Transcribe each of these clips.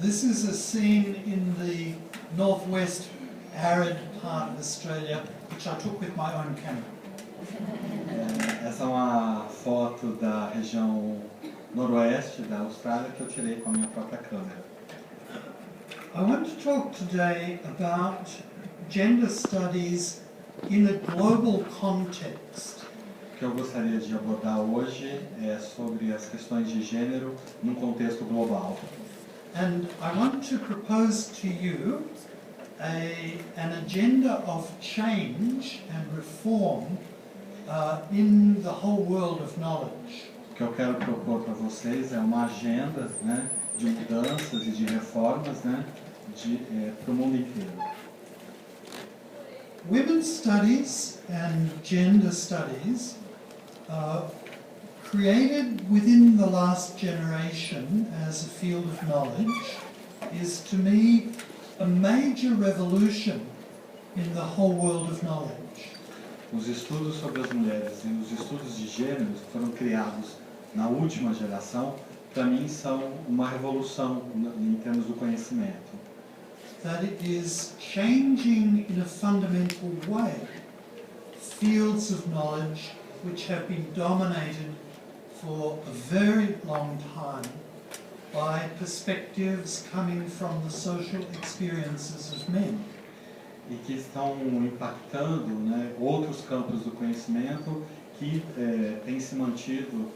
This is a scene in the northwest arid part of Australia, which I took with my own camera. Essa é uma foto da região noroeste da Austrália que eu tirei com a minha própria câmera. I want to talk today about gender studies in a global context. O que eu gostaria de abordar hoje é sobre as questões de gênero num contexto global. And I want to propose to you an agenda of change and reform in the whole world of knowledge. O que eu quero propor para vocês é uma agenda, né, de mudanças e de reformas, né, para o mundo inteiro. Women's studies and gender studies created within the last generation as a field of knowledge is to me a major revolution in the whole world of knowledge. Os estudos sobre as mulheres e os estudos de gêneros que foram criados na última geração, para mim, são uma revolução em termos do conhecimento. That it is changing in a fundamental way fields of knowledge which have been dominated for a very long time by perspectives coming from the social experiences of men. E que estão impactando, né, outros campos do conhecimento que têm se mantido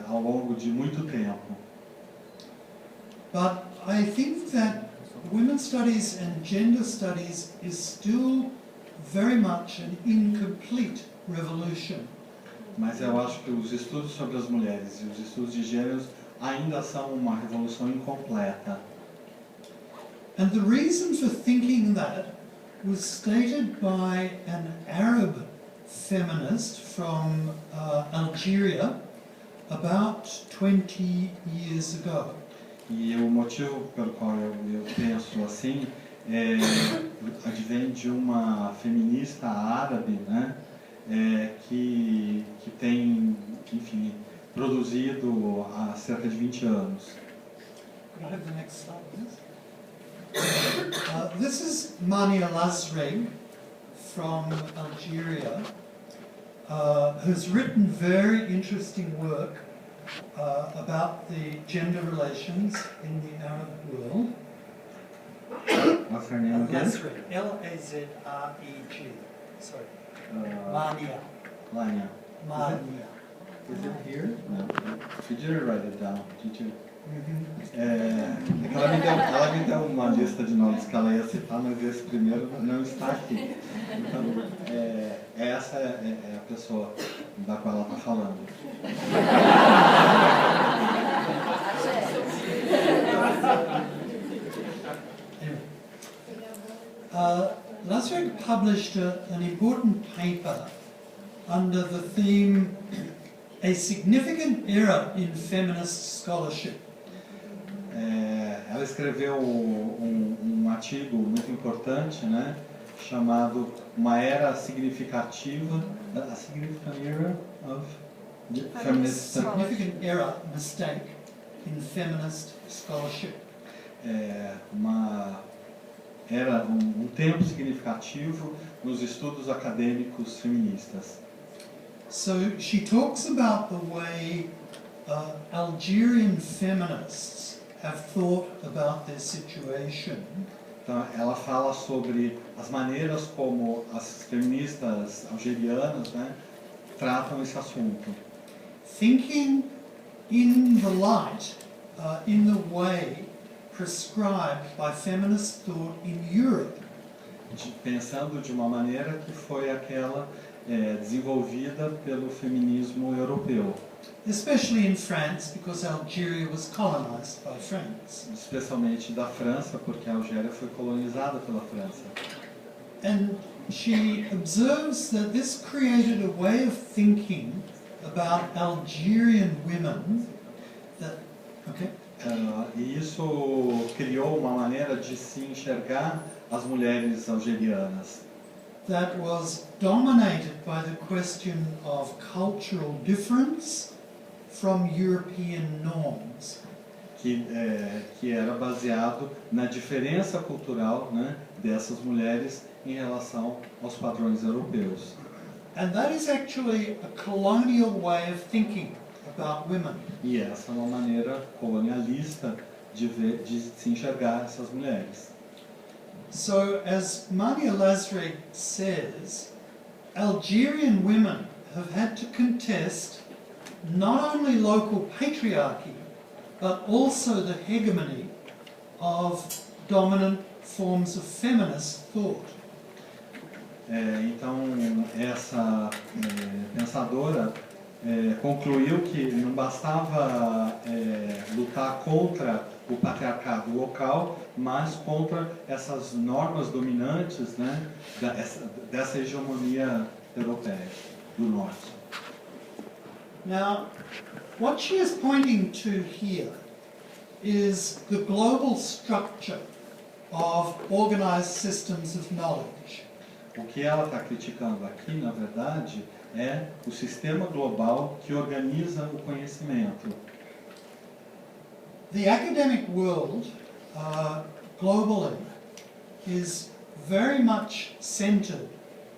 ao longo de muito tempo. But I think that women's studies and gender studies is still very much an incomplete revolution. Mas eu acho que os estudos sobre as mulheres e os estudos de gêneros ainda são uma revolução incompleta. And the reason for thinking that was stated by an Arab feminist from Algeria about 20 years ago. E o motivo pelo qual eu penso assim advém de uma feminista árabe, né, que tem, enfim, produzido há cerca de 20 anos. Could I have the next slide, please? This is Mania Lasreg from Algeria, who's written very interesting work about the gender relations in the Arab world. What's her name again? Lasreg, L-A-Z-R-E-G. Sorry. Mania. Lania. Mania. Is it here? No. You didn't write it down, did you? Mm-hmm. Ela me deu uma lista de nomes que ela ia citar, mas esse primeiro não está aqui. Então, essa é a pessoa da qual ela está falando. Lasreg published an important paper under the theme A Significant Era in Feminist Scholarship. Ela escreveu um artigo muito importante, né, chamado Uma Era Significativa, a Significant Era of Feminist Significant Era Mistake in Feminist Scholarship. Um tempo significativo nos estudos acadêmicos feministas. So she talks about the way Algerian feminists have thought about their situation. Então, ela fala sobre as maneiras como as feministas algerianas, né, tratam esse assunto. Thinking in the light, in the way prescribed by feminist thought in Europe. Pensando de uma maneira que foi aquela desenvolvida pelo feminismo europeu. Especially in France, because Algeria was colonized by France. Especialmente da França, porque a Algéria foi colonizada pela França. And she observes that this created a way of thinking about Algerian women that, okay? E isso criou uma maneira de se enxergar as mulheres algerianas. That was dominated by the question of cultural difference from European norms. que era baseado na diferença cultural, né, dessas mulheres em relação aos padrões europeus. And that is actually a colonial way of thinking about women. E essa é uma maneira colonialista de se enxergar essas mulheres. So, as Mania Lazare says, Algerian women have had to contest not only local patriarchy, but also the hegemony of dominant forms of feminist thought. Então, essa pensadora concluiu que não bastava lutar contra o patriarcado local, mas contra essas normas dominantes, né, dessa hegemonia europeia do norte. Now, what she is pointing to here is the global structure of organized systems of knowledge. O que ela está criticando aqui, na verdade, é o sistema global que organiza o conhecimento. The academic world, globally, is very much centered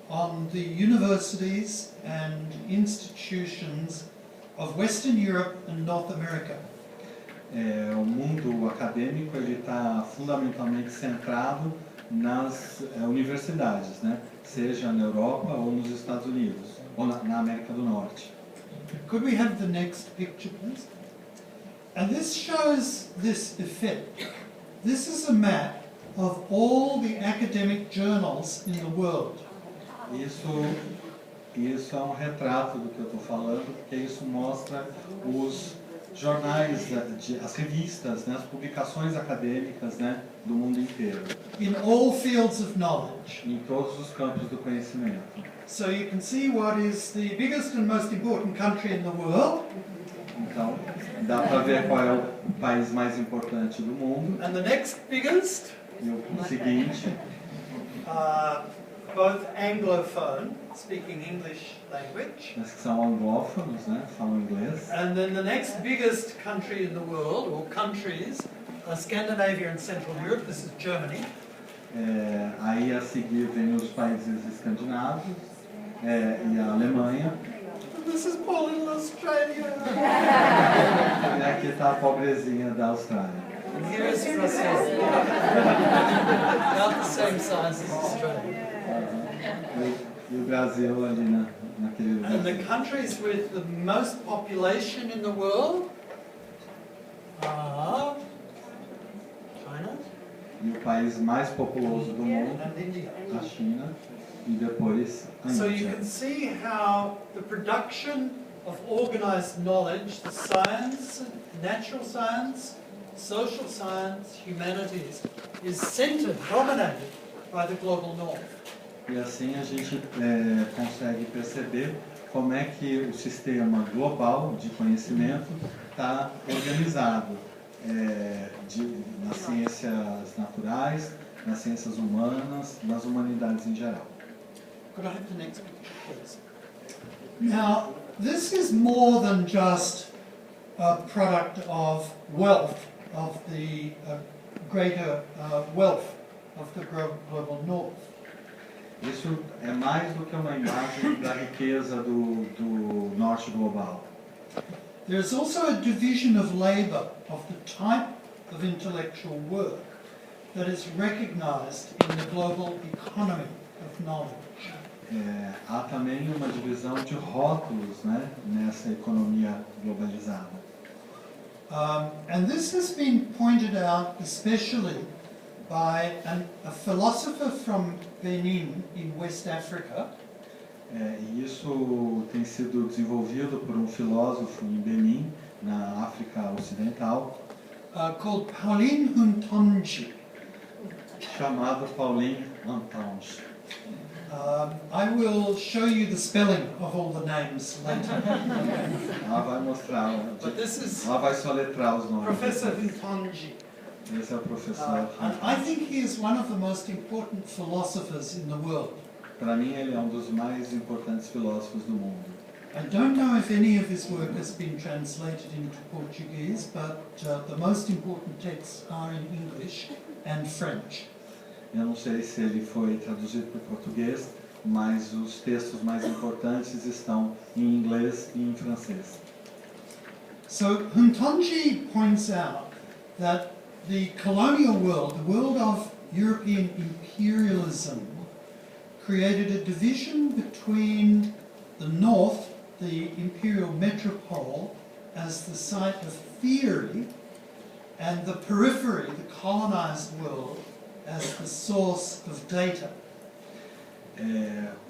on the universities and institutions of Western Europe and North America. O mundo acadêmico está fundamentalmente centrado nas universidades, né? Seja na Europa ou nos Estados Unidos, ou na América do Norte. Could we have the next picture, please? And this shows this effect. This is a map of all the academic journals in the world. Isso é um retrato do que eu estou falando, porque isso mostra os jornais, as revistas, né, as publicações acadêmicas, né, do mundo inteiro. In all fields of knowledge. Em todos os campos do conhecimento. So you can see what is the biggest and most important country in the world. Então, dá para ver qual é o país mais importante do mundo. And the next biggest. E o seguinte. Both anglophone, speaking English language. Mas que são anglófonos, né? Falam inglês. And then the next biggest country in the world, or countries, are Scandinavia and Central Europe. This is Germany. Aí a seguir vem os países escandinavos e a Alemanha. This is poor little Australia. E aqui está a pobrezinha da Austrália. And here is Brazil. About the same size as Australia. E o Brasil ali naquele lugar. And the countries with the most population in the world are China. E o país mais populoso do mundo, and India. a China, e depois a So you Índia. can see how the production of organized knowledge, the science, natural science, social science, humanities, is centered, dominated by the global north. E assim a gente consegue perceber como é que o sistema global de conhecimento está organizado nas ciências naturais, nas ciências humanas, nas humanidades em geral. Could I have the next picture, please? Now, this is more than just a product of wealth, of the greater wealth of the global north. Isso é mais do que uma imagem da riqueza do norte global. There is also a division of labour, of the type of intellectual work that is recognized in the global economy of knowledge. Há também uma divisão de rótulos, né, nessa economia globalizada. And this has been pointed out especially by a philosopher from Benin in West Africa. E isso tem sido desenvolvido por um filósofo em Benin, na África Ocidental, Called Pauline Huntonji. chamado Pauline Huntonji. I will show you the spelling of all the names later. Ela vai mostrar, But this is ela vai soletrar os nomes. Professor Huntonji. Esse é o professor. And I think he is one of the most important philosophers in the world. Para mim ele é um dos mais importantes filósofos do mundo. I don't know if any of his work has been translated into Portuguese, but the most important texts are in English and French. Eu não sei se ele foi traduzido para o português, mas os textos mais importantes estão em inglês e em francês. So Huntonji points out that the colonial world, the world of European imperialism, created a division between the north, the imperial metropole, as the site of theory, and the periphery, the colonized world, as the source of data.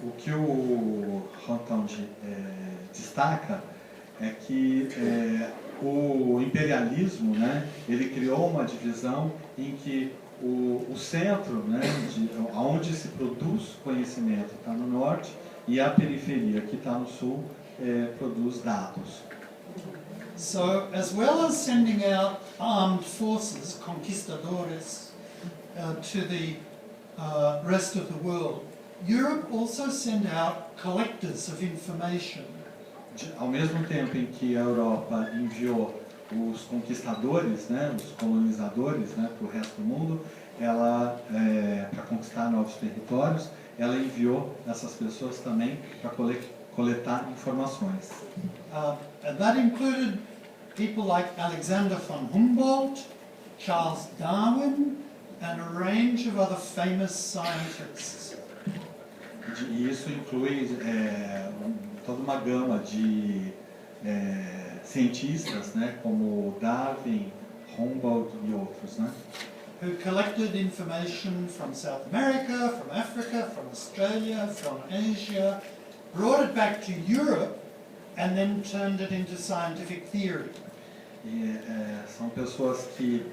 O que o Huntonji destaca é que o imperialismo, né, ele criou uma divisão em que o centro, né, onde se produz conhecimento está no norte e a periferia, que está no sul, produz dados. So, as well as sending out armed forces, conquistadores, to the rest of the world, Europe also sent out collectors of information. Ao mesmo tempo em que a Europa enviou os conquistadores, né, os colonizadores, né, para o resto do mundo, ela para conquistar novos territórios, ela enviou essas pessoas também para coletar informações. And that included people like Alexander von Humboldt, Charles Darwin, and a range of other famous scientists. E isso inclui toda uma gama de cientistas, né, como Darwin, Humboldt e outros, né? Who collected information from South America, from Africa, from Australia, from Asia, brought it back to Europe, and then turned it into scientific theory. E são pessoas que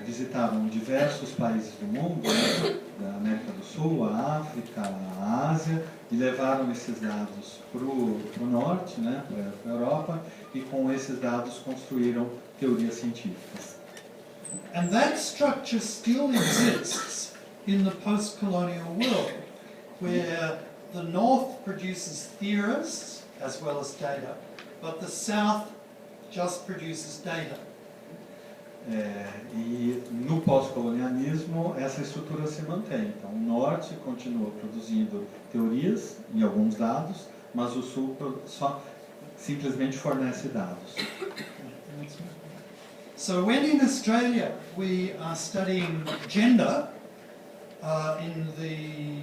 visitaram diversos países do mundo, né, da América do Sul, a África, a Ásia, e levaram esses dados para o norte, né, para a Europa, e com esses dados construíram teorias científicas. And that structure still exists in the post-colonial world, where the North produces theorists as well as data, but the South just produces data. E no pós-colonialismo essa estrutura se mantém. Então o Norte continua produzindo teorias e alguns dados, mas o Sul só simplesmente fornece dados. So when in Australia we are studying gender in the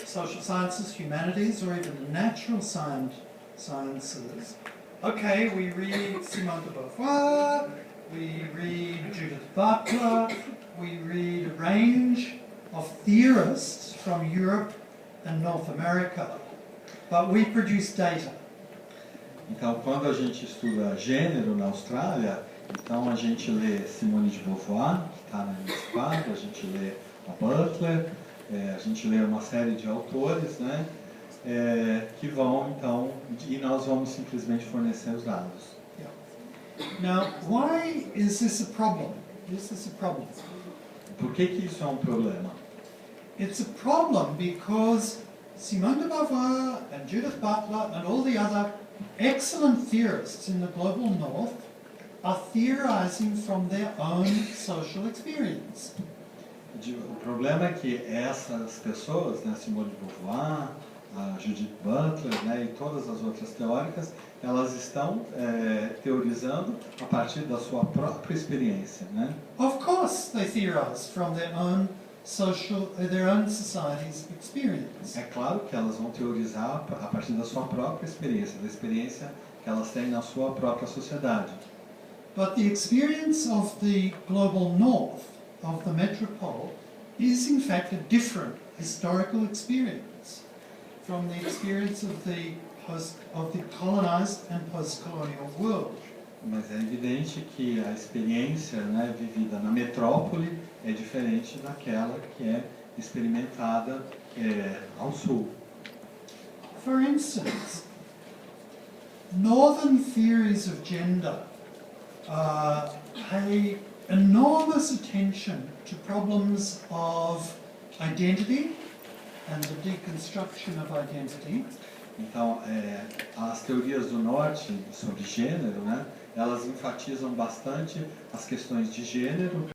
social sciences, humanities, or even the natural sciences, okay, we read Simone de Beauvoir, we read Judith Butler, we read a range of theorists from Europe and North America, but we produce data. Então, quando a gente estuda gênero na Austrália, então a gente lê Simone de Beauvoir, que está nesse quadro, a gente lê a Butler, a gente lê uma série de autores, né, que vão, então, e nós vamos simplesmente fornecer os dados. Now, why is this a problem? Is this a problem? Por que isso é um problema? It's a problem because Simone de Beauvoir and Judith Butler and all the other excellent theorists in the global north are theorizing from their own social experience. O problema é que essas pessoas, né, Simone de Beauvoir, a Judith Butler, né, e todas as outras teóricas, elas estão teorizando a partir da sua própria experiência, né? Of course, they theorize from their own society's experience. É claro que elas vão teorizar a partir da sua própria experiência, da experiência que elas têm na sua própria sociedade. But the experience of the global north, of the metropole, is in fact a different historical experience from the experience of the colonized and post-colonial world. Mas é evidente que a experiência, né, vivida na metrópole é diferente daquela que é experimentada ao sul. For instance, northern theories of gender pay enormous attention to problems of identity and the deconstruction of identity. Então, as teorias do norte sobre gênero, né, elas enfatizam bastante as questões de gênero,